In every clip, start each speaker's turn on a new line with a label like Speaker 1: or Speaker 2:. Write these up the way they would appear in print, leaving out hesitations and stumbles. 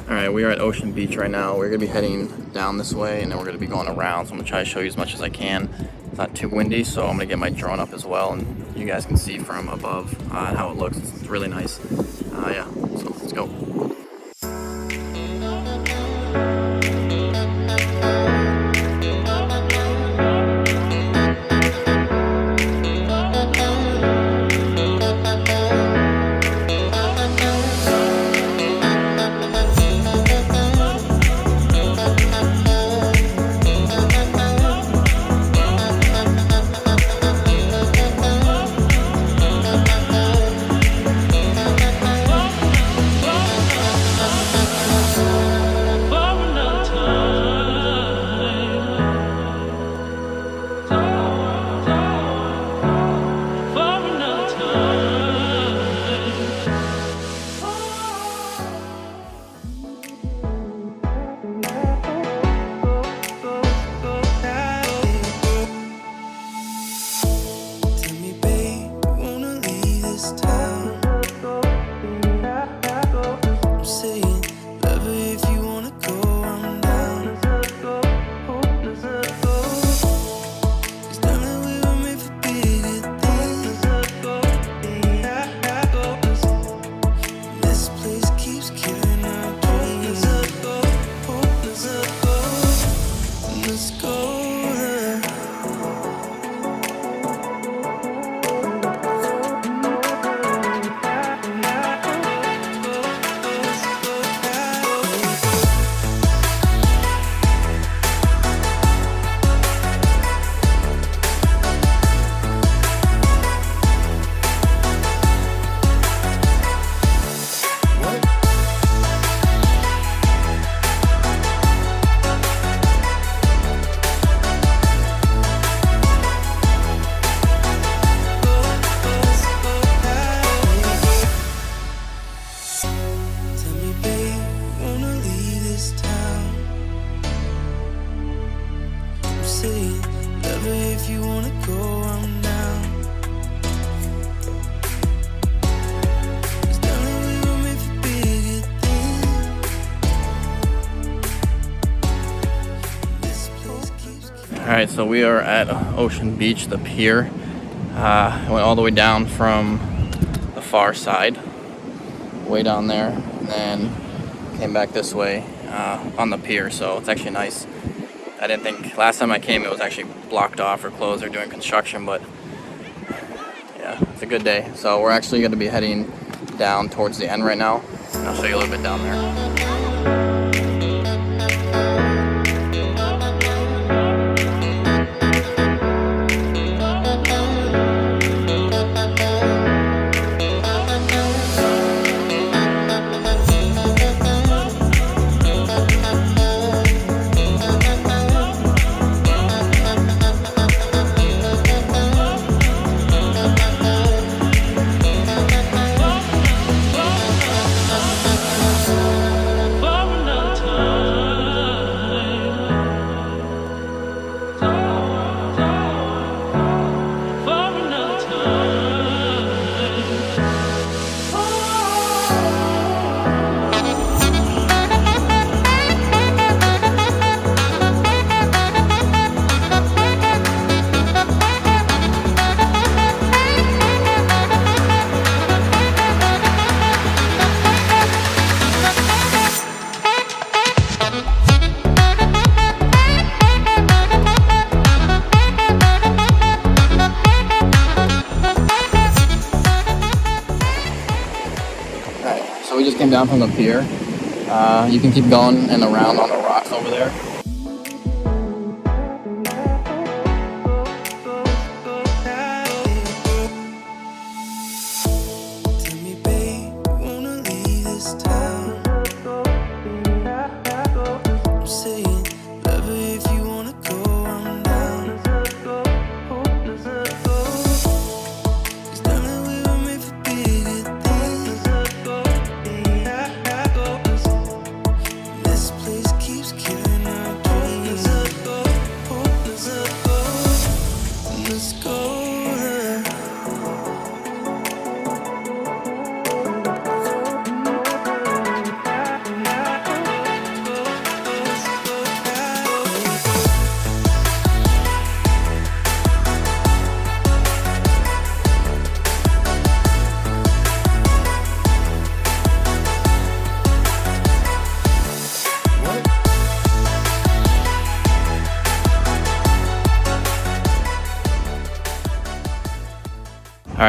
Speaker 1: Alright, we are at Ocean Beach right now. We're going to be heading down this way, and then we're going to be going around. So I'm going to try to show you as much as I can. It's not too windy, so I'm going to get my drone up as well, and you guys can see from above how it looks. It's really nice. Yeah, so let's go. Alright, so we are at Ocean Beach, the pier. I went all the way down from the far side, way down there, and then came back this way on the pier, so it's actually nice. I didn't think, last time I came it was actually blocked off or closed or doing construction, but yeah, it's a good day. So we're actually going to be heading down towards the end right now, and I'll show you a little bit down there. So we just came down from the pier. You can keep going and around on the rocks over there.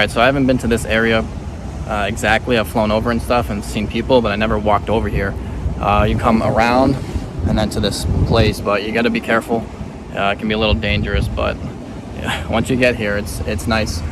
Speaker 1: right, so I haven't been to this area exactly. I've flown over and stuff and seen people, but I never walked over here. You come around and then to this place, but you got to be careful. It can be a little dangerous, but yeah, once you get here, it's nice.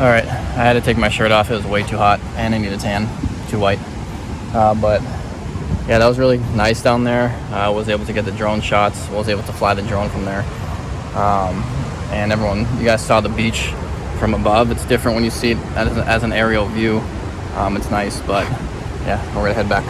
Speaker 1: All right, I had to take my shirt off. It was way too hot and I need a tan, too white. But yeah, that was really nice down there. I was able to get the drone shots, was able to fly the drone from there. And everyone, you guys saw the beach from above. It's different when you see it as an aerial view. It's nice, but yeah, we're gonna head back.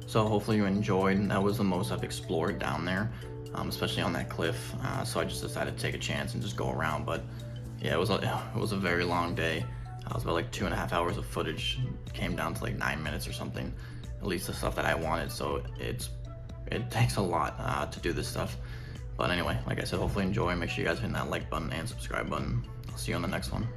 Speaker 1: So hopefully you enjoyed. That was the most I've explored down there, especially on that cliff. So I just decided to take a chance and just go around. But yeah, it was a very long day. It was about like 2.5 hours of footage. It came down to like 9 minutes or something, at least the stuff that I wanted. So it takes a lot to do this stuff. But anyway, like I said, hopefully enjoy. Make sure you guys hit that like button and subscribe button. I'll see you on the next one.